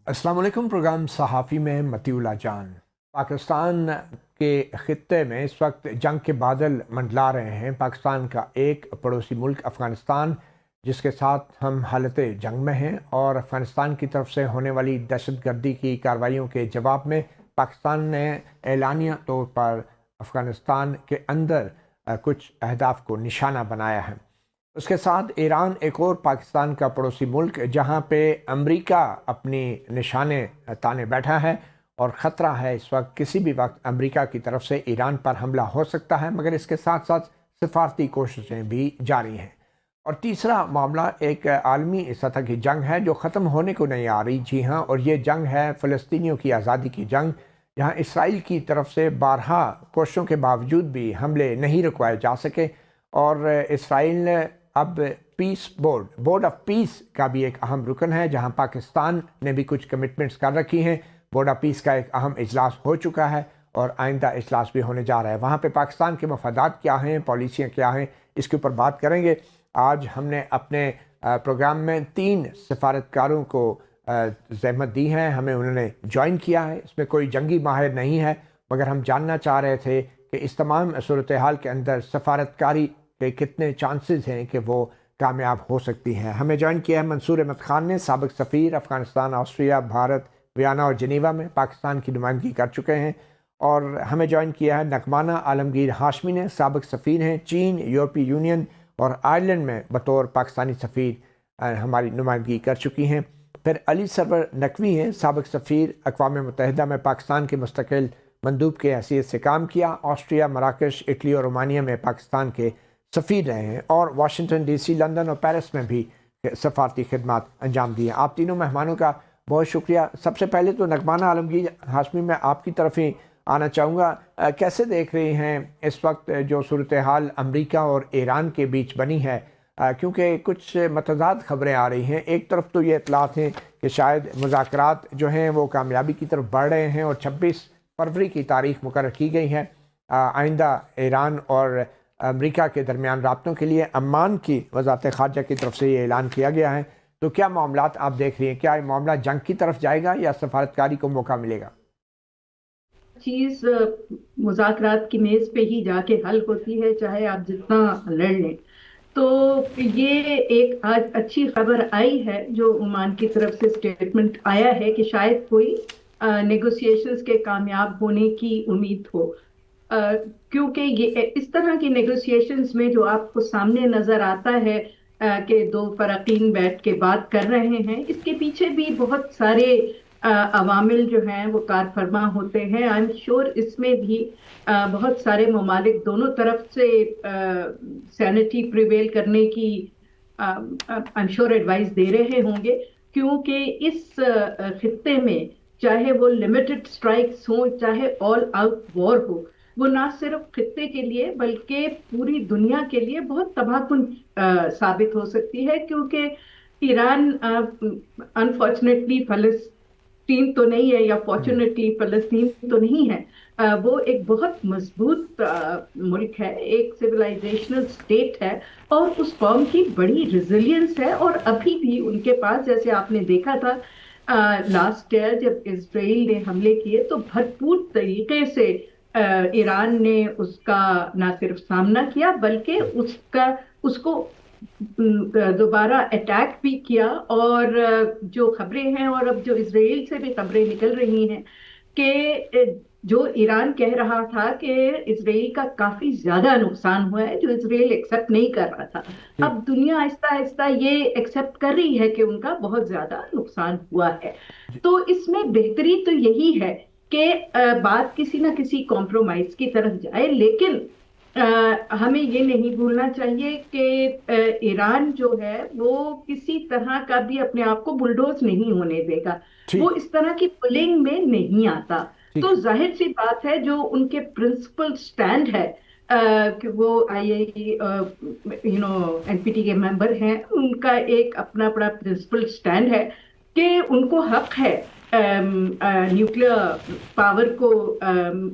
अस्सलाम वालेकुम। प्रोग्राम सहाफ़ी में मतीउल्लाह जान। पाकिस्तान के ख़ित्ते में इस वक्त जंग के बादल मंडला रहे हैं। पाकिस्तान का एक पड़ोसी मुल्क अफ़गानिस्तान, जिसके साथ हम हालत जंग में हैं, और अफ़गानिस्तान की तरफ से होने वाली दहशतगर्दी की कार्रवाइयों के जवाब में पाकिस्तान ने एलानिया तौर पर अफ़गानिस्तान के अंदर कुछ अहदाफ को निशाना बनाया है। उसके साथ ईरान एक और पाकिस्तान का पड़ोसी मुल्क, जहां पे अमेरिका अपनी निशाने ताने बैठा है और ख़तरा है इस वक्त किसी भी वक्त अमेरिका की तरफ से ईरान पर हमला हो सकता है, मगर इसके साथ साथ सिफारती कोशिशें भी जारी हैं। और तीसरा मामला एक आलमी सतह की जंग है जो ख़त्म होने को नहीं आ रही। जी हाँ, और ये जंग है फ़लस्तीनियों की आज़ादी की जंग, जहाँ इसराइल की तरफ से बारहा कोशिशों के बावजूद भी हमले नहीं रुकवाए जा सके। और इसराइल ने अब बोर्ड ऑफ पीस का भी एक अहम रुकन है, जहां पाकिस्तान ने भी कुछ कमिटमेंट्स कर रखी हैं। बोर्ड ऑफ पीस का एक अहम इजलास हो चुका है और आइंदा इजलास भी होने जा रहा है। वहां पे पाकिस्तान के मफादात क्या हैं, पॉलिसियाँ क्या हैं, इसके ऊपर बात करेंगे। आज हमने अपने प्रोग्राम में 3 सफारतकारों को ज़हमत दी है, हमें उन्होंने ज्वाइन किया है। इसमें कोई जंगी माहिर नहीं है, मगर हम जानना चाह रहे थे कि इस तमाम सूरत हाल के अंदर सफारतकारी के कितने चांसेस हैं कि वो कामयाब हो सकती हैं। हमें ज्वाइन किया है मंसूर अहमद खान ने, साबिक सफ़ीर अफ़गानिस्तान, ऑस्ट्रिया, भारत, वियना और जनीवा में पाकिस्तान की नुमाइंदगी कर चुके हैं। और हमें ज्वाइन किया है नगमाना आलमगीर हाशमी ने, साबिक सफ़ीर हैं चीन, यूरोपीय यूनियन और आयरलैंड में बतौर पाकिस्तानी सफ़ीर हमारी नुमाइंदगी कर चुकी हैं। फिर अली सरवर नकवी हैं, साबिक सफ़ीर अक़वाम मुत्तहिदा में पाकिस्तान के मुस्तकिल मंदूब के हैसियत से काम किया। ऑस्ट्रिया, मराकश, इटली और रोमानिया में पाकिस्तान के सफ़ीर रहे हैं और वाशिंगटन DC, लंदन और पेरिस में भी सफारती खिदमत अंजाम दी हैं। आप तीनों मेहमानों का बहुत शुक्रिया। सबसे पहले तो नगमाना आलमगीर हाशमी, मैं आपकी तरफ ही आना चाहूँगा। कैसे देख रही हैं इस वक्त जो सूरत हाल अमरीका और ईरान के बीच बनी है, क्योंकि कुछ मतज़ाद ख़बरें आ रही हैं। एक तरफ तो ये इतलात हैं कि शायद मुज़ाकरात जो हैं वो कामयाबी की तरफ बढ़ रहे हैं और 26 फरवरी की तारीख मुकर्रर की गई है आइंदा ईरान और अमेरिका के दरमियान राब्तों के लिए। अम्मान की वज़ारत ख़ारजा की तरफ से ये ऐलान किया गया है। तो क्या मामलात आप देख रही हैं, क्या ये मामला जंग की तरफ जाएगा या सफारतकारी को मौका मिलेगा? चीज मुज़ाकरात की मेज पे ही जाके हल होती है, चाहे आप जितना लड़ लें। तो ये एक आज अच्छी खबर आई है जो ओमान की तरफ से स्टेटमेंट आया है कि शायद कोई नेगोशिएशंस के कामयाब होने की उम्मीद हो। अ, क्योंकि ये इस तरह की नेगोशिएशंस में जो आपको सामने नजर आता है कि दो फरकीन बैठ के बात कर रहे हैं, इसके पीछे भी बहुत सारे अवामिल जो हैं वो कार फरमा होते हैं। आई एम श्योर इसमें भी बहुत सारे ममालिक दोनों तरफ से सैनिटी प्रिवेल करने की आई एम श्योर एडवाइस दे रहे होंगे, क्योंकि इस खित्ते में चाहे वो लिमिटेड स्ट्राइक्स हो चाहे ऑल आउट वॉर हो, वो ना सिर्फ खित्ते के लिए बल्कि पूरी दुनिया के लिए बहुत तबाहकुन साबित हो सकती है। क्योंकि ईरान अनफॉर्चुनेटली फलस्तीन तो नहीं है, या फॉर्चुनेटली फलस्तीन तो नहीं है, वो एक बहुत मजबूत मुल्क है, एक सिविलाइजेशनल स्टेट है, और उस कौम की बड़ी रिजिलियंस है। और अभी भी उनके पास, जैसे आपने देखा था लास्ट ईयर जब इसराइल ने हमले किए, तो भरपूर तरीके से ईरान ने उसका ना सिर्फ सामना किया बल्कि उसको दोबारा अटैक भी किया। और जो खबरें हैं, और अब जो इसराइल से भी खबरें निकल रही हैं कि जो ईरान कह रहा था कि इसराइल का काफी ज्यादा नुकसान हुआ है, जो इसराइल एक्सेप्ट नहीं कर रहा था, जी। अब दुनिया आहिस्ता आहिस्ता ये एक्सेप्ट कर रही है कि उनका बहुत ज्यादा नुकसान हुआ है। जी। तो इसमें बेहतरी तो यही है कि बात किसी ना किसी कॉम्प्रोमाइज की तरफ जाए, लेकिन हमें ये नहीं भूलना चाहिए कि ईरान जो है वो किसी तरह का भी अपने आप को बुलडोज नहीं होने देगा। वो ठीक। इस तरह की पुलिंग में नहीं आता। ठीक तो है। जाहिर सी बात है, जो उनके प्रिंसिपल स्टैंड है कि वो IAEA NPT के मेंबर हैं, उनका एक अपना बड़ा प्रिंसिपल स्टैंड है कि उनको हक है न्यूक्लियर पावर को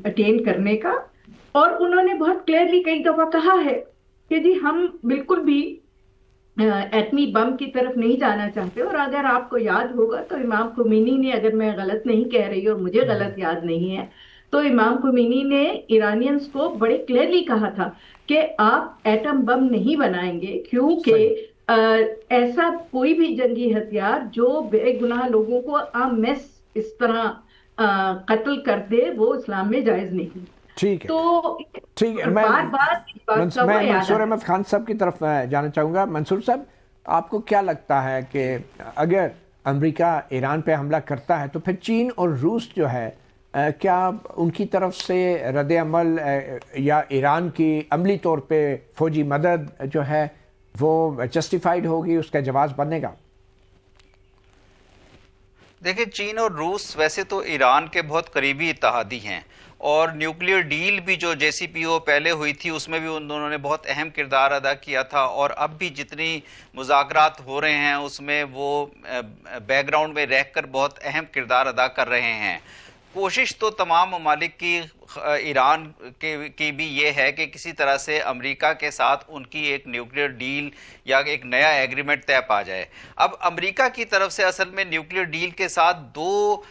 अटेन करने का। और उन्होंने बहुत क्लियरली कई दफा कहा है कि जी हम बिल्कुल भी एटमी बम की तरफ नहीं जाना चाहते। और अगर आपको याद होगा तो इमाम खुमैनी ने, अगर मैं गलत नहीं कह रही और मुझे गलत याद नहीं है, तो इमाम खुमैनी ने ईरानियंस को बड़े क्लियरली कहा था कि आप एटम बम नहीं बनाएंगे, क्योंकि सही। अ, ऐसा कोई भी जंगी हथियार जो बेगुनाह लोगों को आमेस इस तरह कत्ल कर दे, वो इस्लाम में जायज नहीं। ठीक है। तो ठीक है, बार बार इस बात का वो मैं याद मंसूर आता अहमद खान साहब की तरफ जाना चाहूँगा। मंसूर साहब, आपको क्या लगता है कि अगर अमेरिका ईरान पे हमला करता है तो फिर चीन और रूस जो है क्या उनकी तरफ से रद्द अमल या ईरान की अमली तौर पे फौजी मदद जो है वो जस्टिफाइड होगी, उसका जवाब बनेगा? देखिए, चीन और रूस वैसे तो ईरान के बहुत करीबी इत्तेहादी हैं, और न्यूक्लियर डील भी जो JCPOA पहले हुई थी उसमें भी उन दोनों ने बहुत अहम किरदार अदा किया था, और अब भी जितनी मुज़ाकरात हो रहे हैं उसमें वो बैकग्राउंड में रहकर बहुत अहम किरदार अदा कर रहे हैं। कोशिश तो तमाम ममालिक की ईरान की भी ये है कि किसी तरह से अमेरिका के साथ उनकी एक न्यूक्लियर डील या एक नया एग्रीमेंट तय पा जाए। अब अमेरिका की तरफ से असल में न्यूक्लियर डील के साथ दो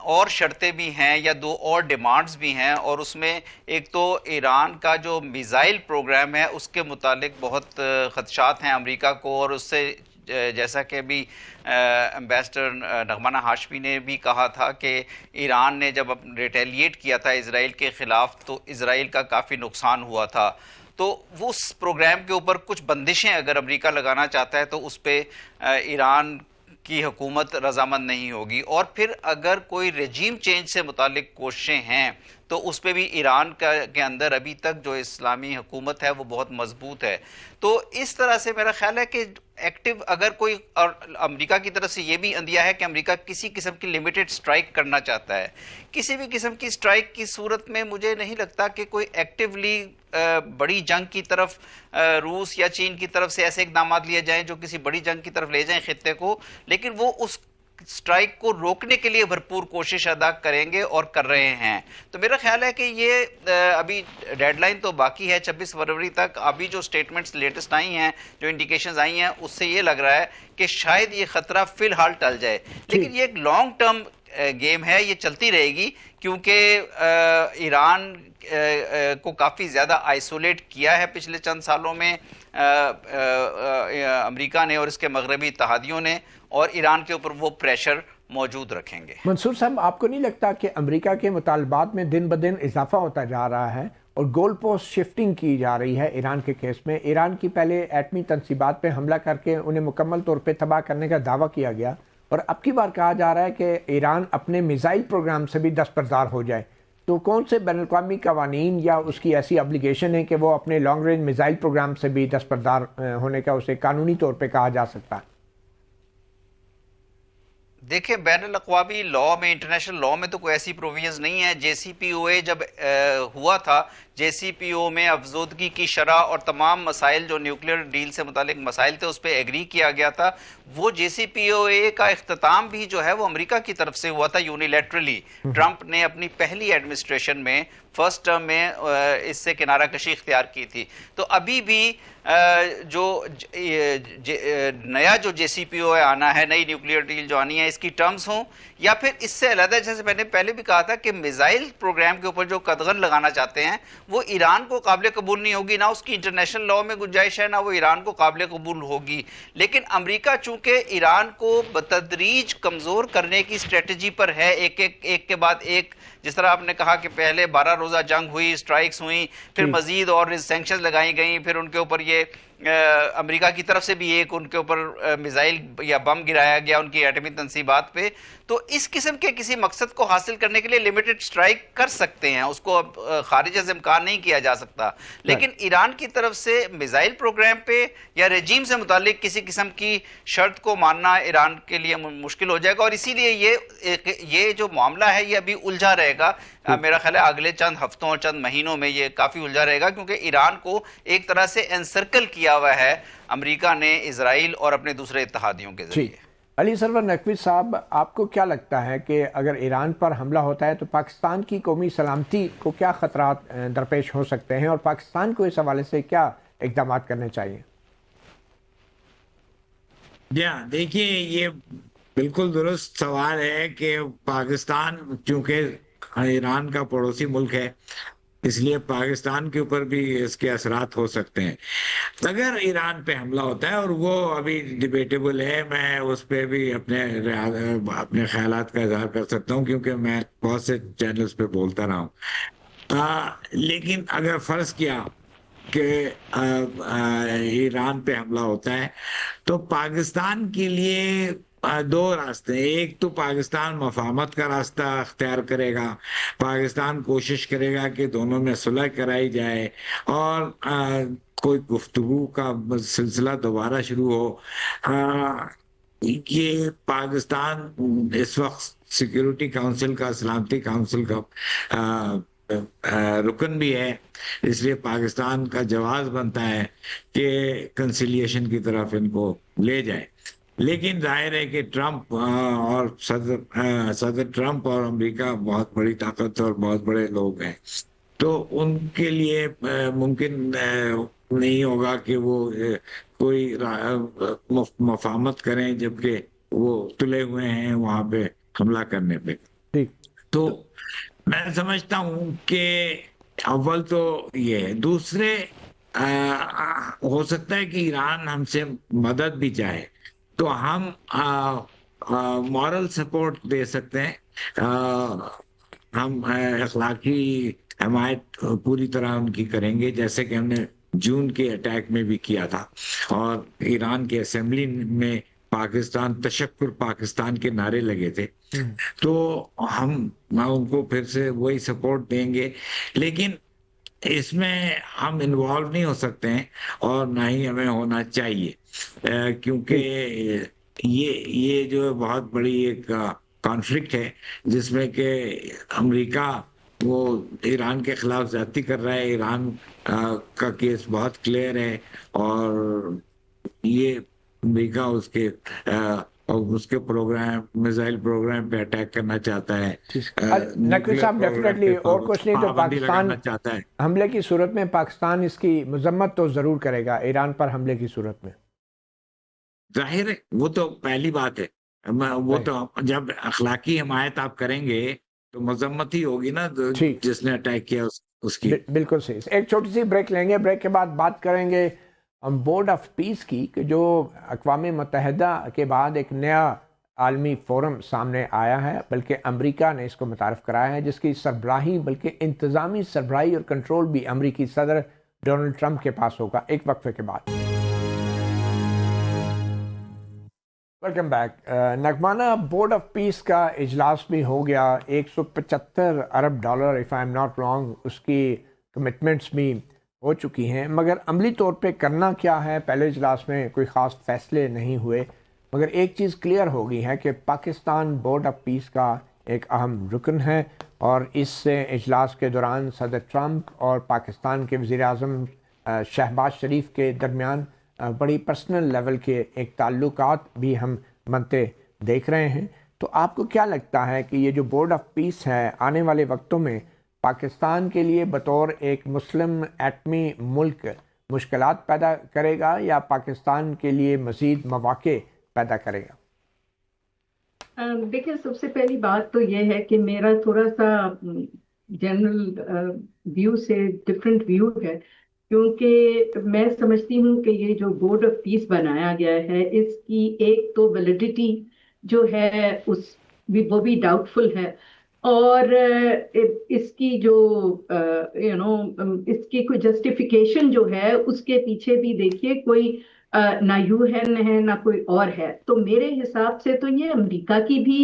और शर्तें भी हैं या दो और डिमांड्स भी हैं, और उसमें एक तो ईरान का जो मिसाइल प्रोग्राम है उसके मुतालिक बहुत खदशात हैं अमेरिका को, और उससे जैसा कि अभी एम्बेसडर नगमाना हाशमी ने भी कहा था कि ईरान ने जब रिटेलिएट किया था इसराइल के ख़िलाफ़ तो इसराइल का काफ़ी नुकसान हुआ था। तो वो उस प्रोग्राम के ऊपर कुछ बंदिशें अगर अमेरिका लगाना चाहता है तो उस पर ईरान की हुकूमत रजामंद नहीं होगी। और फिर अगर कोई रजीम चेंज से मुतालिक कोशिशें हैं तो उस पर भी ईरान के अंदर अभी तक जो इस्लामी हुकूमत है वो बहुत मजबूत है। तो इस तरह से मेरा ख्याल है कि एक्टिव अगर कोई, और अमेरिका की तरफ से ये भी अंदिया है कि अमेरिका किसी किस्म की लिमिटेड स्ट्राइक करना चाहता है। किसी भी किस्म की स्ट्राइक की सूरत में मुझे नहीं लगता कि कोई एक्टिवली बड़ी जंग की तरफ रूस या चीन की तरफ से ऐसे इकदाम लिए जाएं जो किसी बड़ी जंग की तरफ ले जाएं खित्ते को, लेकिन वो उस स्ट्राइक को रोकने के लिए भरपूर कोशिश अदा करेंगे और कर रहे हैं। तो मेरा ख्याल है कि ये अभी डेडलाइन तो बाकी है 26 फरवरी तक। अभी जो स्टेटमेंट्स लेटेस्ट आई हैं, जो इंडिकेशंस आई हैं, उससे ये लग रहा है कि शायद ये खतरा फिलहाल टल जाए, लेकिन ये एक लॉन्ग टर्म गेम है, ये चलती रहेगी, क्योंकि ईरान को काफ़ी ज़्यादा आइसोलेट किया है पिछले चंद सालों में अमेरिका ने और इसके मगरबी इत्तेहादियों ने, और ईरान के ऊपर वो प्रेशर मौजूद रखेंगे। मंसूर साहब, आपको नहीं लगता कि अमेरिका के मुतालबात में दिन ब दिन इजाफा होता जा रहा है और गोल पोस्ट शिफ्टिंग की जा रही है ईरान के केस में? ईरान की पहले एटमी तनसीबात पे हमला करके उन्हें मुकम्मल तौर पे तबाह करने का दावा किया गया, और अब की बार कहा जा रहा है कि ईरान अपने मिसाइल प्रोग्राम से भी दस्तबरदार हो जाए। तो कौन से बैनुल-अक़वामी कवानीन या उसकी ऐसी एप्लीकेशन है कि वो अपने लॉन्ग रेंज मिसाइल प्रोग्राम से भी दस्तबरदार होने का उसे कानूनी तौर पे कहा जा सकता है? देखिए, बैनुल-अक़वामी लॉ में, इंटरनेशनल लॉ में तो कोई ऐसी प्रोविजंस नहीं है। JCPOA जब हुआ था, JCPOA में अफजोदगी की शरह और तमाम मसाइल जो न्यूक्लियर डील से मुतालिक मसाइल थे उस पर एग्री किया गया था। वो JCPOA का इख्तिताम भी जो है वो अमेरिका की तरफ से हुआ था यूनिलैटरली। ट्रंप ने अपनी पहली एडमिनिस्ट्रेशन में फर्स्ट टर्म में इससे किनारा कशी इख्तियार की थी। तो अभी भी जो नया जो JCPOA आना है, नई न्यूक्लियर डील जो आनी है, इसकी टर्म्स हों या फिर इससे अलग, जैसे मैंने पहले भी कहा था कि मिसाइल प्रोग्राम के ऊपर जो कदगन लगाना चाहते हैं वो ईरान को काबिल कबूल नहीं होगी, ना उसकी इंटरनेशनल लॉ में गुंजाइश है, ना वो ईरान को काबिल कबूल होगी। लेकिन अमेरिका चूंकि ईरान को बतदरीज कमज़ोर करने की स्ट्रेटजी पर है, एक के बाद एक, जिस तरह आपने कहा कि पहले 12 रोज़ा जंग हुई, स्ट्राइक्स हुई, फिर मजीद और सैंक्शंस लगाई गई, फिर उनके ऊपर ये अमेरिका की तरफ से भी एक उनके ऊपर मिसाइल या बम गिराया गया उनकी एटमी तनसीबात पे। तो इस किस्म के किसी मकसद को हासिल करने के लिए लिमिटेड स्ट्राइक कर सकते हैं, उसको अब खारिज से इम्कान नहीं किया जा सकता। लेकिन ईरान की तरफ से मिसाइल प्रोग्राम पे या रजीम से मुतालिक किसी किस्म की शर्त को मानना ईरान के लिए मुश्किल हो जाएगा, और इसीलिए ये जो मामला है ये अभी उलझा रहेगा। मेरा ख्याल है अगले चंद हफ्तों और चंद महीनों में ये काफ़ी उलझा रहेगा, क्योंकि ईरान को एक तरह से एनसर्कल किया हुआ है अमेरिका ने, इजराइल और अपने दूसरे इत्तेहादियों के जरिए। अली सरवर नकवी साहब, आपको क्या लगता है कि अगर ईरान पर हमला होता है तो पाकिस्तान की कौमी सलामती को क्या ख़तरात दरपेश हो सकते हैं, और पाकिस्तान को इस हवाले से क्या इक़दाम करने चाहिए? جی ہاں، دیکھیے یہ بالکل درست سوال ہے کہ پاکستان چونکہ ایران کا پڑوسی ملک ہے، اس لیے پاکستان کے اوپر بھی اس کے اثرات ہو سکتے ہیں اگر ایران پہ حملہ ہوتا ہے، اور وہ ابھی ڈیبیٹیبل ہے، میں اس پہ بھی اپنے خیالات کا اظہار کر سکتا ہوں کیونکہ میں بہت سے چینلز پہ بولتا رہا ہوں، لیکن اگر فرض کیا کہ ایران پہ حملہ ہوتا ہے تو پاکستان کے لیے دو راستے ہیں۔ ایک تو پاکستان مفاہمت کا راستہ اختیار کرے گا، پاکستان کوشش کرے گا کہ دونوں میں صلح کرائی جائے اور کوئی گفتگو کا سلسلہ دوبارہ شروع ہو۔ یہ پاکستان اس وقت سیکیورٹی کونسل کا، سلامتی کونسل کا رکن بھی ہے، اس لیے پاکستان کا جواز بنتا ہے کہ کنسیلیشن کی طرف ان کو لے جائے۔ لیکن ظاہر ہے کہ ٹرمپ اور صدر ٹرمپ اور امریکہ بہت بڑی طاقت اور بہت بڑے لوگ ہیں، تو ان کے لیے ممکن نہیں ہوگا کہ وہ کوئی مفاہمت کریں جبکہ وہ تلے ہوئے ہیں وہاں پہ حملہ کرنے پہ۔ ٹھیک، تو میں سمجھتا ہوں کہ اول تو یہ ہے، دوسرے ہو سکتا ہے کہ ایران ہم سے مدد بھی چاہے تو ہم مورل سپورٹ دے سکتے ہیں، ہم اخلاقی حمایت پوری طرح ان کی کریں گے، جیسے کہ ہم نے جون کے اٹیک میں بھی کیا تھا، اور ایران کے اسمبلی میں پاکستان تشکر پاکستان کے نعرے لگے تھے، تو ہم ان کو پھر سے وہی سپورٹ دیں گے، لیکن اس میں ہم انوالو نہیں ہو سکتے ہیں اور نہ ہی ہمیں ہونا چاہیے، کیونکہ یہ جو بہت بڑی ایک کانفلکٹ ہے جس میں کہ امریکہ وہ ایران کے خلاف زیادتی کر رہا ہے، ایران کا کیس بہت کلیئر ہے، اور یہ امریکہ اس کے پروگرام، میزائل پروگرام پہ اٹیک کرنا چاہتا ہے، نقوی صاحب ڈیفینیٹلی، اور کچھ نہیں تو پابندی پاکستان لگانا چاہتا ہے۔ حملے کی صورت میں پاکستان اس کی مذمت تو ضرور کرے گا ایران پر حملے کی صورت میں۔ ظاہر ہے وہ تو پہلی بات ہے، وہ تو جب اخلاقی حمایت آپ کریں گے تو مذمت ہی ہوگی نا، ٹھیک، جس نے اٹیک کیا اس کی۔ بالکل صحیح۔ ایک چھوٹی سی بریک لیں گے، بریک کے بعد بات کریں گے بورڈ آف پیس کی، کہ جو اقوام متحدہ کے بعد ایک نیا عالمی فورم سامنے آیا ہے، بلکہ امریکہ نے اس کو متعارف کرایا ہے، جس کی سربراہی بلکہ انتظامی سربراہی اور کنٹرول بھی امریکی صدر ڈونلڈ ٹرمپ کے پاس ہوگا، ایک وقفے کے بعد۔ Welcome back. نگمانہ بورڈ آف پیس کا اجلاس بھی ہو گیا، $175 ارب if I am not wrong, اس کی کمٹمنٹس بھی ہو چکی ہیں، مگر عملی طور پہ کرنا کیا ہے؟ پہلے اجلاس میں کوئی خاص فیصلے نہیں ہوئے، مگر ایک چیز کلیئر ہو گئی ہے کہ پاکستان بورڈ آف پیس کا ایک اہم رکن ہے، اور اس اجلاس کے دوران صدر ٹرمپ اور پاکستان کے وزیر اعظم شہباز شریف کے درمیان بڑی پرسنل لیول کے ایک تعلقات بھی ہم بنتے دیکھ رہے ہیں۔ تو آپ کو کیا لگتا ہے کہ یہ جو بورڈ آف پیس ہے آنے والے وقتوں میں پاکستان کے لیے بطور ایک مسلم ایٹمی ملک مشکلات پیدا کرے گا، یا پاکستان کے لیے مزید مواقع پیدا کرے گا؟ دیکھیں، سب سے پہلی بات تو یہ ہے کہ میرا تھوڑا سا جنرل ویو سے ڈفرینٹ ویو ہے، کیونکہ میں سمجھتی ہوں کہ یہ جو بورڈ آف پیس بنایا گیا ہے، اس کی ایک تو ویلیڈیٹی جو ہے وہ بھی ڈاؤٹ فل ہے، اور اس کی جو اس کی کوئی جسٹیفیکیشن جو ہے اس کے پیچھے بھی دیکھیے کوئی نہ UN ہے نہ کوئی اور ہے، تو میرے حساب سے تو یہ امریکہ کی بھی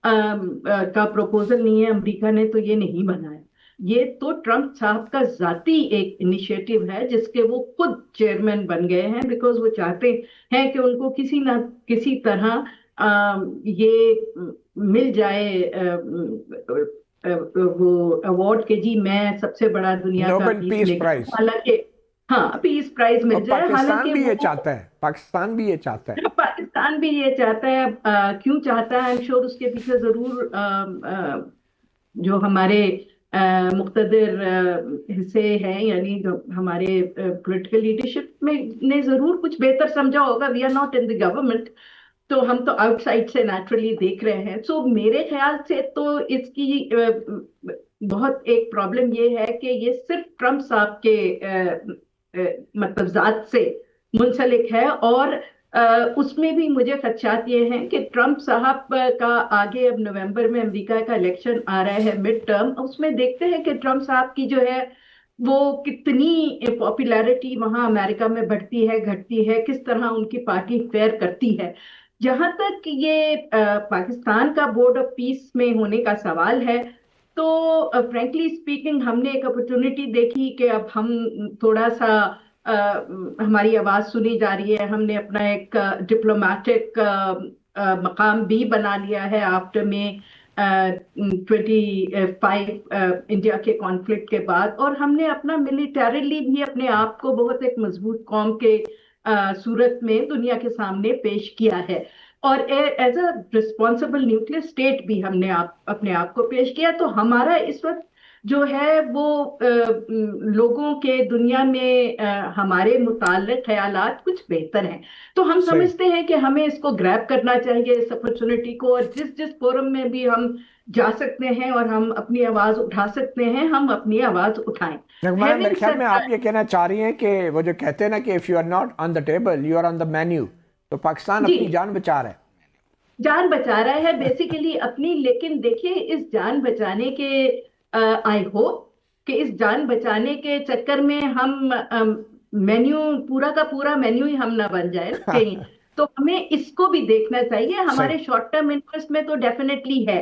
کا پروپوزل نہیں ہے، امریکہ نے تو یہ نہیں بنایا، یہ تو ٹرمپ صاحب کا ذاتی ایک انیشیٹو ہے جس کے وہ خود چیئرمین بن گئے ہیں، بیکاز وہ چاہتے ہیں کہ ان کو کسی نہ کسی طرح یہ مل جائے وہ ایوارڈ کہ جی میں سب سے بڑا دنیا کا نوبل پیس پرائز، حالانکہ ہاں پیس پرائز مل جائے، پاکستان بھی یہ وہ چاہتا ہے، پاکستان بھی یہ چاہتا ہے، پاکستان بھی یہ چاہتا ہے، کیوں چاہتا ہے؟ I'm sure اس کے پیچھے ضرور جو ہمارے मुक़्तदर हिस्से हैं, यानी जो हमारे पॉलिटिकल लीडरशिप में ने ज़रूर कुछ बेहतर समझा होगा. We are not in the government, तो हम तो आउटसाइड से नेचुरली देख रहे हैं. सो मेरे ख्याल से तो इसकी बहुत एक प्रॉब्लम ये है कि ये सिर्फ ट्रम्प साहब के मतलब ज़ात से मुंसलिक है, और उसमें भी मुझे खदशात ये हैं कि ट्रम्प साहब का आगे अब नवंबर में अमेरिका का इलेक्शन आ रहा है, मिड टर्म, उसमें देखते हैं कि ट्रम्प साहब की जो है वो कितनी पॉपुलैरिटी वहाँ अमेरिका में बढ़ती है, घटती है, किस तरह उनकी पार्टी फेयर करती है. जहां तक ये पाकिस्तान का बोर्ड ऑफ पीस में होने का सवाल है, तो फ्रैंकली स्पीकिंग हमने एक अपॉर्चुनिटी देखी कि अब हम थोड़ा सा हमारी आवाज सुनी जा रही है. हमने अपना एक डिप्लोमेटिक मकाम भी बना लिया है आफ्टर में 25 इंडिया के कॉन्फ्लिक्ट के बाद, और हमने अपना मिलिटरीली भी अपने आप को बहुत एक मजबूत कौम के सूरत में दुनिया के सामने पेश किया है, और as a responsible nuclear state भी हमने अपने आप को पेश किया. तो हमारा इस वक्त जो है वो लोगों के दुनिया में हमारे मुताल्लिक ख्यालात कुछ बेहतर हैं. तो हम समझते हैं कि हमें इसको ग्रैब करना चाहिए, इस अपॉर्चुनिटी को, और जिस जिस फोरम में भी हम जा सकते हैं और हम अपनी आवाज उठा सकते हैं, हम अपनी आवाज उठाएं. मेरे ख्याल में आप ये कहना चाह रही हैं कि वो जो कहते हैं ना कि if you are not on the table you are on the menu, तो पाकिस्तान अपनी जान बचा रहा है. जान बचा रहा है बेसिकली अपनी. लेकिन देखिए, इस जान बचाने के आई होप कि इस जान बचाने के चक्कर में हम मेन्यू पूरा का पूरा मेन्यू ही हम ना बन जाए कहीं. तो हमें इसको भी देखना चाहिए. हमारे शॉर्ट टर्म इंटरेस्ट में तो डेफिनेटली है,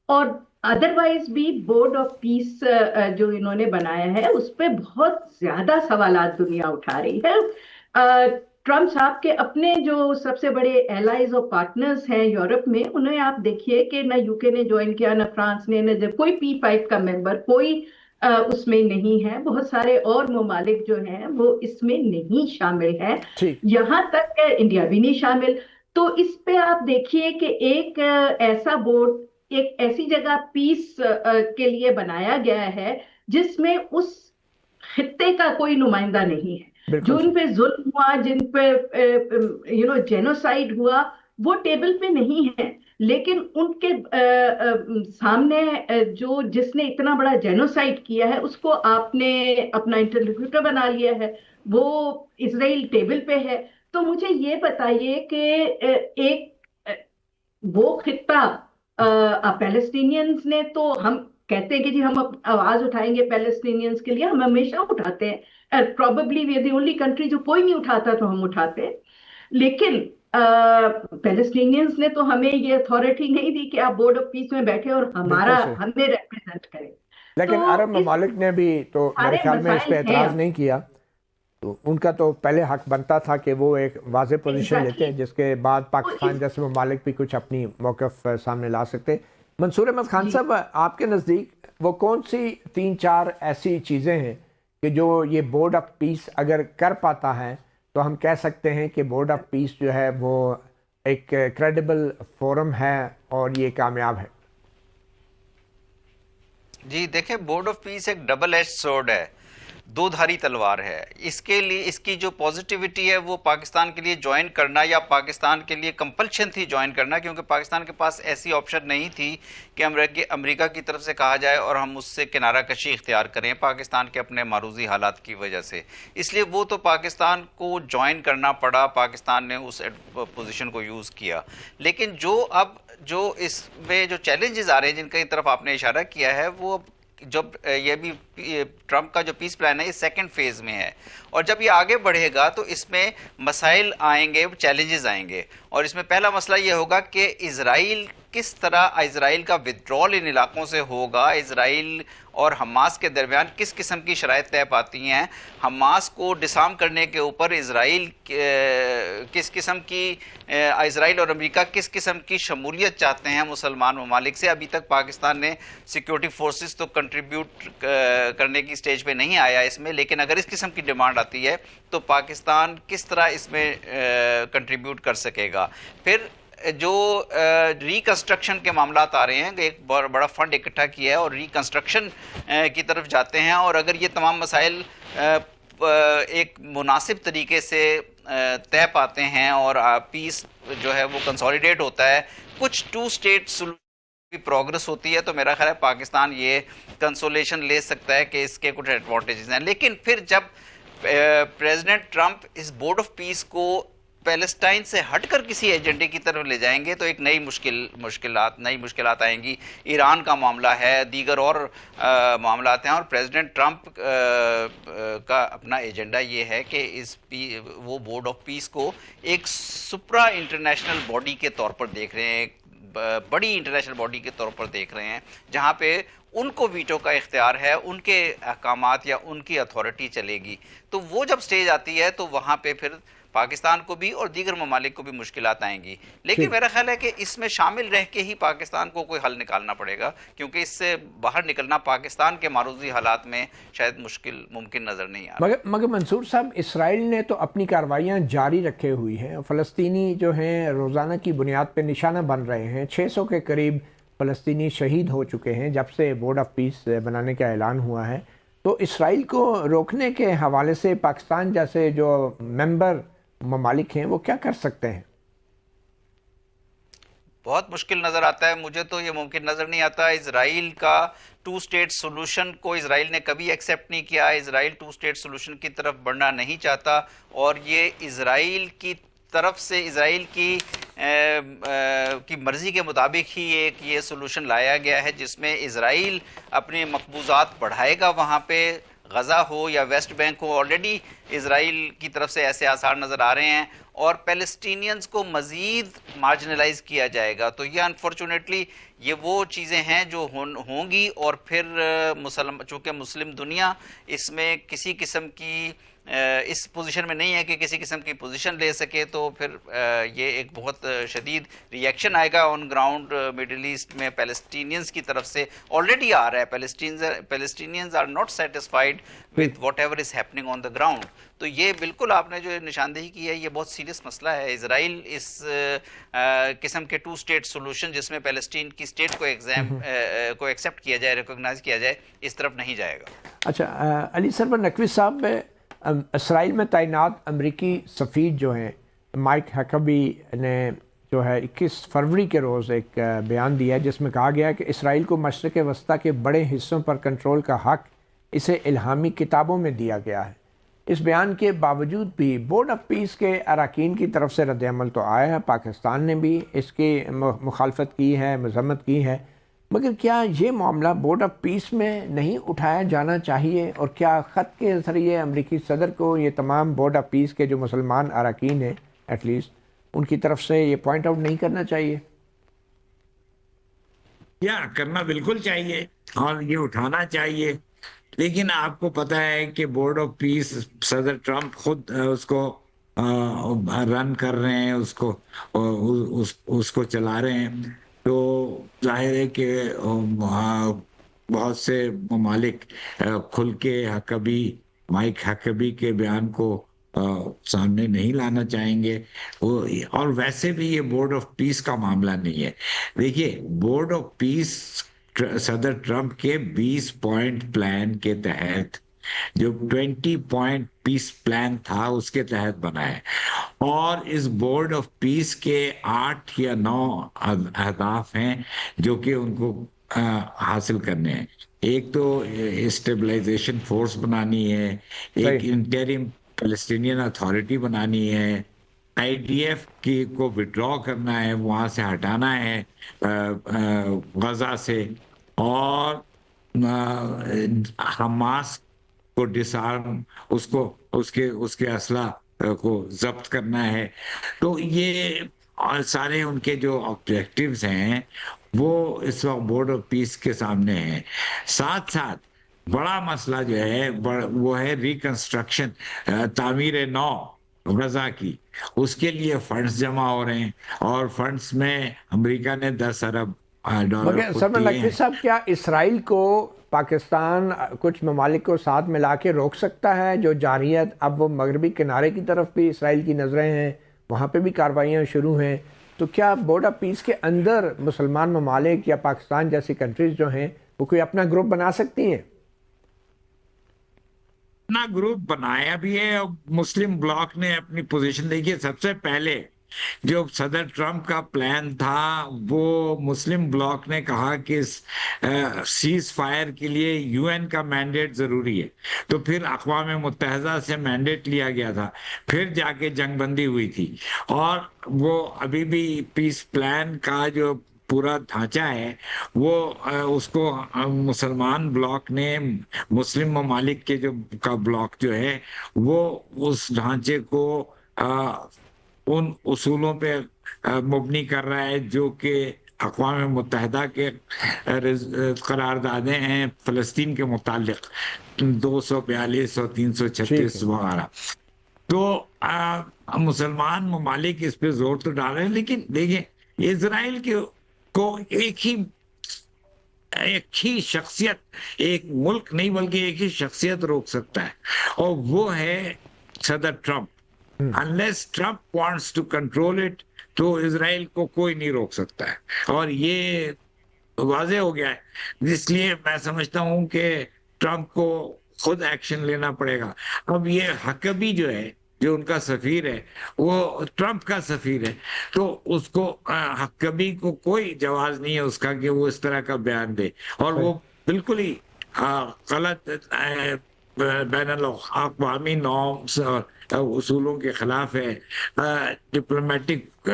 और अदरवाइज भी बोर्ड ऑफ पीस जो इन्होंने बनाया है उस पर बहुत ज्यादा सवालात दुनिया उठा रही है. ट्रम्प साहब के अपने जो सबसे बड़े एलाइज और पार्टनर्स हैं यूरोप में, उन्हें आप देखिए कि ना यूके ने ज्वाइन किया, ना फ्रांस ने, ना कोई P5 का मेंबर, कोई उसमें नहीं है. बहुत सारे और ममालिक जो हैं वो इसमें नहीं शामिल है, यहाँ तक इंडिया भी नहीं शामिल. तो इस पे आप देखिए कि एक ऐसा बोर्ड एक ऐसी जगह पीस के लिए बनाया गया है जिसमें उस खित्ते का कोई नुमाइंदा नहीं है. जो इन पे जुल्म हुआ, जिन पे जेनोसाइड हुआ, वो टेबल पे नहीं है. लेकिन उनके सामने जो जिसने इतना बड़ा जेनोसाइड किया है उसको आपने अपना इंटरलोक्यूटर बना लिया है, वो इजराइल टेबल पे है. तो मुझे ये बताइए कि एक वो खित्ता पैलेस्टीनियंस ने, तो हम कहते हैं कि जी हम आवाज उठाएंगे पैलेस्टीनियंस के लिए, हम हमेशा उठाते हैं. Probably we are the only country जो कोई नहीं उठाता तो हम उठाते हैं. लेकिन पैलेस्टीनियंस ने तो हमें ये अथॉरिटी नहीं दी कि आप बोर्ड ऑफ पीस में बैठे और हमें रिप्रेजेंट करें. लेकिन तो अरब ममालिक ने भी तो मेरे ख्याल में इस पे एतराज नहीं किया. तो उनका तो पहले हक बनता था कि वो एक वाज़ेह पोजीशन लेते हैं, जिसके बाद पाकिस्तान जैसे ममालिक भी कुछ अपनी मौक़िफ़ सामने ला सकते. मंसूर अहमद खान साहब, आपके नज़दीक वो कौन सी 3-4 ऐसी चीज़ें हैं कि जो ये बोर्ड ऑफ पीस अगर कर पाता है तो हम कह सकते हैं कि बोर्ड ऑफ पीस जो है वो एक क्रेडिबल फोरम है और ये कामयाब है? जी देखिए, बोर्ड ऑफ पीस एक डबल एज स्वॉर्ड है, दो धारी तलवार है. इसके लिए इसकी जो पॉजिटिविटी है वो पाकिस्तान के लिए ज्वाइन करना, या पाकिस्तान के लिए कंपल्शन थी ज्वाइन करना, क्योंकि पाकिस्तान के पास ऐसी ऑप्शन नहीं थी कि अमेरिका की तरफ से कहा जाए और हम उससे किनारा कशी इख्तियार करें पाकिस्तान के अपने मारूजी हालात की वजह से. इसलिए वो तो पाकिस्तान को ज्वाइन करना पड़ा, पाकिस्तान ने उस पोजीशन को यूज़ किया. लेकिन जो इसमें जो चैलेंजेस आ रहे हैं जिनकी तरफ आपने इशारा किया है, वो जब ये भी ट्रम्प का जो पीस प्लान है इस सेकंड फेज में है, और जब ये आगे बढ़ेगा तो इसमें मसाइल आएंगे, चैलेंजेस आएंगे. और इसमें पहला मसला ये होगा कि इज़राइल का विड्रॉल इन इलाकों से होगा. इज़राइल और हमास के दरमियान किस किस्म की शराइत तय पाती हैं, हमास को डिसआर्म करने के ऊपर इज़राइल किस किस्म की, इज़राइल और अमेरिका किस किस्म की शमूलियत चाहते हैं मुसलमान ममालिक से. अभी तक पाकिस्तान ने सिक्योरिटी फोर्सेस तो कंट्रीब्यूट करने की स्टेज पे नहीं आया इसमें, लेकिन अगर इस किस्म की डिमांड आती है तो पाकिस्तान किस तरह इसमें कंट्रीब्यूट कर सकेगा. फिर جو ریکنسٹرکشن کے معاملات آ رہے ہیں، ایک بڑا فنڈ اکٹھا کیا ہے اور ریکنسٹرکشن کی طرف جاتے ہیں، اور اگر یہ تمام مسائل ایک مناسب طریقے سے طے پاتے ہیں اور پیس جو ہے وہ کنسولیڈیٹ ہوتا ہے، کچھ ٹو اسٹیٹ کی پروگرس ہوتی ہے، تو میرا خیال ہے پاکستان یہ کنسولیشن لے سکتا ہے کہ اس کے کچھ ایڈوانٹیجز ہیں. لیکن پھر جب پریزیڈنٹ ٹرمپ اس بورڈ آف پیس کو پیلسٹائن سے ہٹ کر کسی ایجنڈے کی طرف لے جائیں گے تو ایک نئی مشکلات آئیں گی. ایران کا معاملہ ہے، دیگر اور معاملات ہیں، اور پریزیڈنٹ ٹرمپ کا اپنا ایجنڈا یہ ہے کہ وہ بورڈ آف پیس کو ایک سپرا انٹرنیشنل باڈی کے طور پر دیکھ رہے ہیں، بڑی انٹرنیشنل باڈی کے طور پر دیکھ رہے ہیں، جہاں پہ ان کو ویٹو کا اختیار ہے، ان کے احکامات یا ان کی اتھارٹی چلے گی. تو وہ جب سٹیج آتی ہے تو وہاں پہ پھر پاکستان کو بھی اور دیگر ممالک کو بھی مشکلات آئیں گی. لیکن میرا خیال ہے کہ اس میں شامل رہ کے ہی پاکستان کو کوئی حل نکالنا پڑے گا، کیونکہ اس سے باہر نکلنا پاکستان کے معروضی حالات میں شاید ممکن نظر نہیں آ رہا. مگر منصور صاحب، اسرائیل نے تو اپنی کارروائیاں جاری رکھے ہوئی ہیں، فلسطینی جو ہیں روزانہ کی بنیاد پہ نشانہ بن رہے ہیں. 600 کے قریب فلسطینی شہید ہو چکے ہیں جب سے بورڈ آف پیس بنانے کا اعلان ہوا ہے. تو اسرائیل کو روکنے کے حوالے سے پاکستان جیسے جو ممبر ممالک ہیں وہ کیا کر سکتے ہیں؟ بہت مشکل نظر آتا ہے مجھے، تو یہ ممکن نظر نہیں آتا. اسرائیل کا ٹو سٹیٹ سولوشن کو اسرائیل نے کبھی ایکسیپٹ نہیں کیا. اسرائیل ٹو سٹیٹ سولوشن کی طرف بڑھنا نہیں چاہتا، اور یہ اسرائیل کی طرف سے اسرائیل کی مرضی کے مطابق ہی ایک یہ سولوشن لایا گیا ہے، جس میں اسرائیل اپنے مقبوضات بڑھائے گا وہاں پہ، غزہ ہو یا ویسٹ بینک ہو. آلریڈی اسرائیل کی طرف سے ایسے آثار نظر آ رہے ہیں، اور پیلسٹینینز کو مزید مارجنلائز کیا جائے گا. تو یہ انفارچونیٹلی یہ وہ چیزیں ہیں جو ہوں گی، اور پھر چونکہ مسلم دنیا اس میں کسی قسم کی اس پوزیشن میں نہیں ہے کہ کسی قسم کی پوزیشن لے سکے، تو پھر یہ ایک بہت شدید ریئیکشن آئے گا آن گراؤنڈ مڈل ایسٹ میں پیلسٹینینز کی طرف سے. آلریڈی آ رہا ہے، Palestinians are not satisfied with whatever is happening on the ground. تو یہ بالکل آپ نے جو نشاندہی کی ہے، یہ بہت سیریس مسئلہ ہے. اسرائیل اس قسم کے ٹو سٹیٹ سولوشن جس میں پیلسٹین کی سٹیٹ کو ایکسیپٹ کیا جائے، ریکوگنائز کیا جائے، اس طرف نہیں جائے گا. اچھا، علی سرور نقوی صاحب، اسرائیل میں تعینات امریکی سفیر جو ہیں مائک ہکبی نے جو ہے 21 فروری کے روز ایک بیان دیا ہے جس میں کہا گیا ہے کہ اسرائیل کو مشرق وسطیٰ کے بڑے حصوں پر کنٹرول کا حق اسے الہامی کتابوں میں دیا گیا ہے. اس بیان کے باوجود بھی بورڈ آف پیس کے اراکین کی طرف سے رد عمل تو آیا ہے، پاکستان نے بھی اس کی مخالفت کی ہے، مذمت کی ہے، مگر کیا یہ معاملہ بورڈ آف پیس میں نہیں اٹھایا جانا چاہیے؟ اور کیا خط کے ذریعے امریکی صدر کو یہ تمام بورڈ آف پیس کے جو مسلمان اراکین ہیں ایٹ لیسٹ ان کی طرف سے یہ پوائنٹ آؤٹ نہیں کرنا چاہیے؟ یا کرنا بالکل چاہیے اور یہ اٹھانا چاہیے. لیکن آپ کو پتہ ہے کہ بورڈ آف پیس صدر ٹرمپ خود اس کو رن کر رہے ہیں، اس کو چلا رہے ہیں. تو ظاہر ہے کہ بہت سے ممالک کھل کے مائک ہکبی کے بیان کو سامنے نہیں لانا چاہیں گے. اور ویسے بھی یہ بورڈ آف پیس کا معاملہ نہیں ہے. دیکھیے، بورڈ آف پیس صدر ٹرمپ کے 20 پوائنٹ پلان کے تحت، جو 20 پوائنٹ پیس پلان تھا اس کے تحت بنا ہے. اور اس بورڈ آف پیس کے 8 یا 9 اہداف ہیں جو کہ ان کو حاصل کرنے ہیں. ایک تو اسٹیبلائزیشن فورس بنانی ہے، ایک انٹرم فلسطینین اتھارٹی بنانی ہے، آئی ڈی ایف کو وڈرا کرنا ہے، وہاں سے ہٹانا ہے غزہ سے، اور حماس کو ڈسارم، اس کے اسلحہ کو ضبط کرنا ہے. تو یہ سارے ان کے جو آبجیکٹیوز ہیں وہ اس وقت بورڈ آف پیس کے سامنے ہیں. ساتھ ساتھ بڑا مسئلہ جو ہے وہ ہے ریکنسٹرکشن، تعمیر نو غزہ کی. اس کے لیے فنڈز جمع ہو رہے ہیں، اور فنڈز میں امریکہ نے 10 ارب ڈالر مگر سر نقوی صاحب، کیا اسرائیل کو پاکستان کچھ ممالک کو ساتھ ملا کے روک سکتا ہے؟ جو جارحیت اب وہ مغربی کنارے کی طرف بھی اسرائیل کی نظریں ہیں، وہاں پہ بھی کارروائیاں شروع ہیں، تو کیا بورڈ آف پیس کے اندر مسلمان ممالک یا پاکستان جیسی کنٹریز جو ہیں وہ کوئی اپنا گروپ بنا سکتی ہیں؟ اپنا گروپ بنایا بھی ہے، اور مسلم بلاک نے اپنی پوزیشن دیکھی. سب سے پہلے جو صدر ٹرمپ کا پلان تھا وہ مسلم بلاک نے کہا کہ سیز فائر کے لیے یو این کا مینڈیٹ ضروری ہے، تو پھر اقوام متحدہ سے مینڈیٹ لیا گیا تھا، پھر جا کے جنگ بندی ہوئی تھی. اور وہ ابھی بھی پیس پلان کا جو پورا ڈھانچہ ہے وہ اس کو مسلمان بلاک نے، مسلم ممالک کے جو کا بلاک جو ہے وہ اس ڈھانچے کو ان اصولوں پہ مبنی کر رہا ہے جو کہ اقوام متحدہ کے قراردادیں ہیں فلسطین کے متعلق 242 اور 336 وغیرہ. تو مسلمان ممالک اس پہ زور تو ڈال رہے ہیں، لیکن دیکھیں اسرائیل کو ایک ہی شخصیت، ایک ملک نہیں بلکہ ایک ہی شخصیت روک سکتا ہے، اور وہ ہے صدر Trump. unless Trump wants to control it تو اسرائیل کو کوئی نہیں روک سکتا ہے، اور یہ واضح ہو گیا ہے. اس لیے میں سمجھتا ہوں کہ ٹرمپ کو خود ایکشن لینا پڑے گا. اب یہ حقبی جو ہے، جو ان کا سفیر ہے، وہ ٹرمپ کا سفیر ہے، تو اس کو حقبی کو کوئی جواز نہیں ہے اس کا کہ وہ اس طرح کا بیان دے، اور وہ بالکل ہی غلط بین الاقوامی نارمز اور اصولوں کے خلاف ہے، ڈپلومیٹک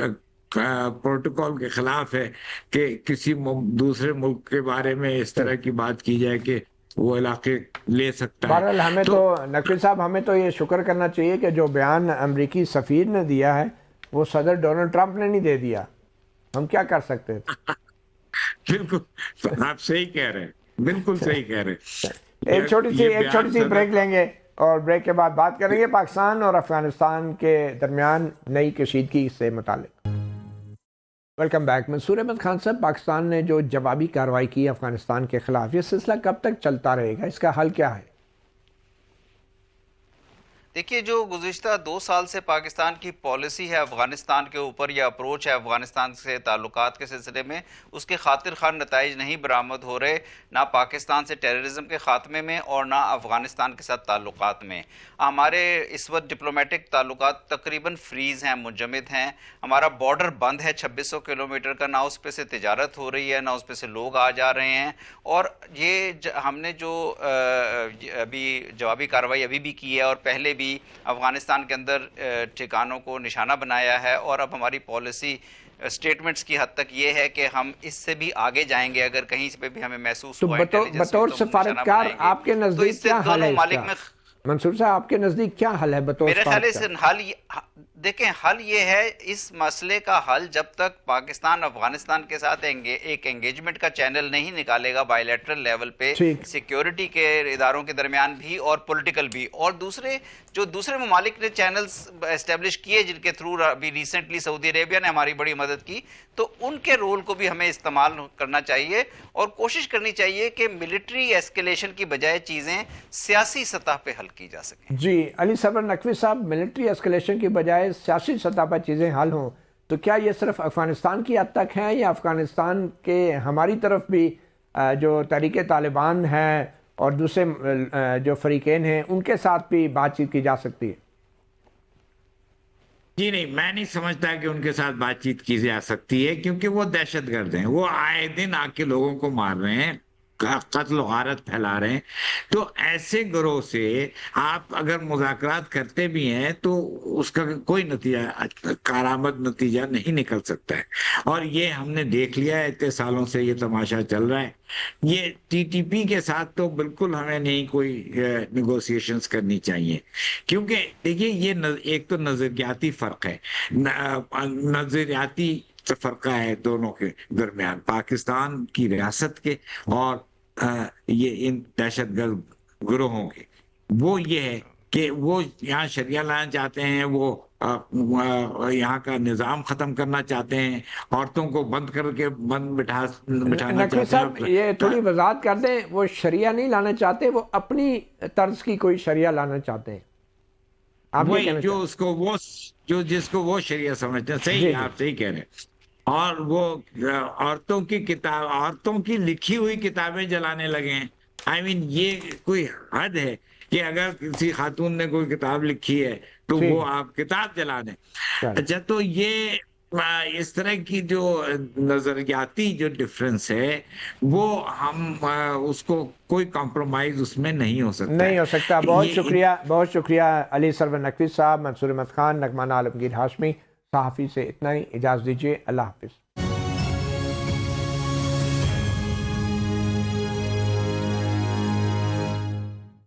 پروٹوکول کے خلاف ہے کہ کسی دوسرے ملک کے بارے میں اس طرح کی بات کی جائے کہ وہ علاقے لے سکتا ہے. بہرحال ہمیں تو نقوی صاحب ہمیں تو یہ شکر کرنا چاہیے کہ جو بیان امریکی سفیر نے دیا ہے وہ صدر ڈونلڈ ٹرمپ نے نہیں دے دیا. ہم کیا کر سکتے تھے؟ بالکل آپ صحیح کہہ رہے ہیں، بالکل صحیح کہہ رہے ہیں. ایک چھوٹی سی بریک لیں گے اور بریک کے بعد بات کریں گے پاکستان اور افغانستان کے درمیان نئی کشیدگی سے متعلق. Welcome back. منصور احمد خان صاحب، پاکستان نے جو جوابی کارروائی کی افغانستان کے خلاف، یہ سلسلہ کب تک چلتا رہے گا؟ اس کا حل کیا ہے؟ دیکھیے، جو گزشتہ 2 سال سے پاکستان کی پالیسی ہے افغانستان کے اوپر، یا اپروچ ہے افغانستان سے تعلقات کے سلسلے میں، اس کے خاطر خواہ نتائج نہیں برآمد ہو رہے، نہ پاکستان سے ٹیررزم کے خاتمے میں اور نہ افغانستان کے ساتھ تعلقات میں. ہمارے اس وقت ڈپلومیٹک تعلقات تقریباً فریز ہیں، منجمد ہیں. ہمارا بارڈر بند ہے 2600 کلومیٹر کا، نہ اس پہ سے تجارت ہو رہی ہے، نہ اس پہ سے لوگ آ جا رہے ہیں. اور یہ ہم نے جو ابھی جوابی کارروائی ابھی بھی کی ہے اور پہلے بھی افغانستان کے اندر ٹھکانوں کو نشانہ بنایا ہے، اور اب ہماری پالیسی اسٹیٹمنٹس کی حد تک یہ ہے کہ ہم اس سے بھی آگے جائیں گے اگر کہیں پہ بھی ہمیں محسوس ہوا بطور سفارتکار آپ کے نزدیک کیا حل ہے اس کا؟ منصور صاحب، آپ کے نزدیک کیا حل ہے بطور میرے خیال سے حل دیکھیں، حل یہ ہے، اس مسئلے کا حل جب تک پاکستان افغانستان کے ساتھ ایک انگیجمنٹ کا چینل نہیں نکالے گا بائی لیٹرل لیول پہ، سیکیورٹی کے اداروں کے درمیان بھی اور پولیٹیکل بھی، اور دوسرے ممالک نے چینلز اسٹیبلش کیے جن کے تھرو ابھی ریسنٹلی سعودی عربیہ نے ہماری بڑی مدد کی، تو ان کے رول کو بھی ہمیں استعمال کرنا چاہیے اور کوشش کرنی چاہیے کہ ملٹری ایسکیلیشن کی بجائے چیزیں سیاسی سطح پہ حل کی جا سکیں. جی علی صبر نقوی صاحب، ملٹری ایسکیلیشن کی بجائے سیاسی سطح پر چیزیں حل ہوں، تو کیا یہ صرف افغانستان کی حد تک ہیں یا افغانستان کے ہماری طرف بھی جو تحریک طالبان ہے اور دوسرے جو فریقین ہیں ان کے ساتھ بھی بات چیت کی جا سکتی ہے؟ جی نہیں، میں نہیں سمجھتا کہ ان کے ساتھ بات چیت کی جا سکتی ہے، کیونکہ وہ دہشت گرد ہیں، وہ آئے دن آ کے لوگوں کو مار رہے ہیں، قتل و غارت پھیلا رہے ہیں. تو ایسے گروہ سے آپ اگر مذاکرات کرتے بھی ہیں تو اس کا کوئی نتیجہ، کارآمد نتیجہ نہیں نکل سکتا ہے. اور یہ ہم نے دیکھ لیا ہے، اتنے سالوں سے یہ تماشا چل رہا ہے. یہ ٹی ٹی پی کے ساتھ تو بالکل ہمیں نہیں کوئی نیگوسیشنز کرنی چاہیے، کیونکہ دیکھیے یہ ایک تو نظریاتی فرق ہے، نظریاتی فرقہ ہے دونوں کے درمیان، پاکستان کی ریاست کے اور یہ ان دہشت گرد گروہوں کے. وہ یہ ہے کہ وہ یہاں شریعہ لانا چاہتے ہیں، وہ یہاں کا نظام ختم کرنا چاہتے ہیں، عورتوں کو بند کر کے بٹھانا چاہتے ہیں. یہ تھوڑی وضاحت کر دیں، وہ شریعہ نہیں لانا چاہتے، وہ اپنی طرز کی کوئی شریعہ لانا چاہتے ہیں. وہی جو اس کو وہ جو جس کو وہ شریعت سمجھتے ہیں. صحیح جی ہے، جی. آپ صحیح کہہ رہے ہیں. اور وہ عورتوں کی کتاب، عورتوں کی لکھی ہوئی کتابیں جلانے لگے ہیں. آئی مین یہ کوئی حد ہے کہ اگر کسی خاتون نے کوئی کتاب لکھی ہے تو جی. وہ آپ کتاب جلا دیں. چلو. اچھا، تو یہ اس طرح کی جو نظریاتی جو ڈفرنس ہے وہ ہم اس کو کوئی کمپرومائز اس میں نہیں ہو سکتا نہیں ہے. ہو سکتا. بہت یہ شکریہ، بہت شکریہ علی سرور نقوی صاحب، منصور احمد خان، نعمان عالمگیر ہاشمی صحافی سے اتنا ہی. اجازت دیجیے. اللہ حافظ.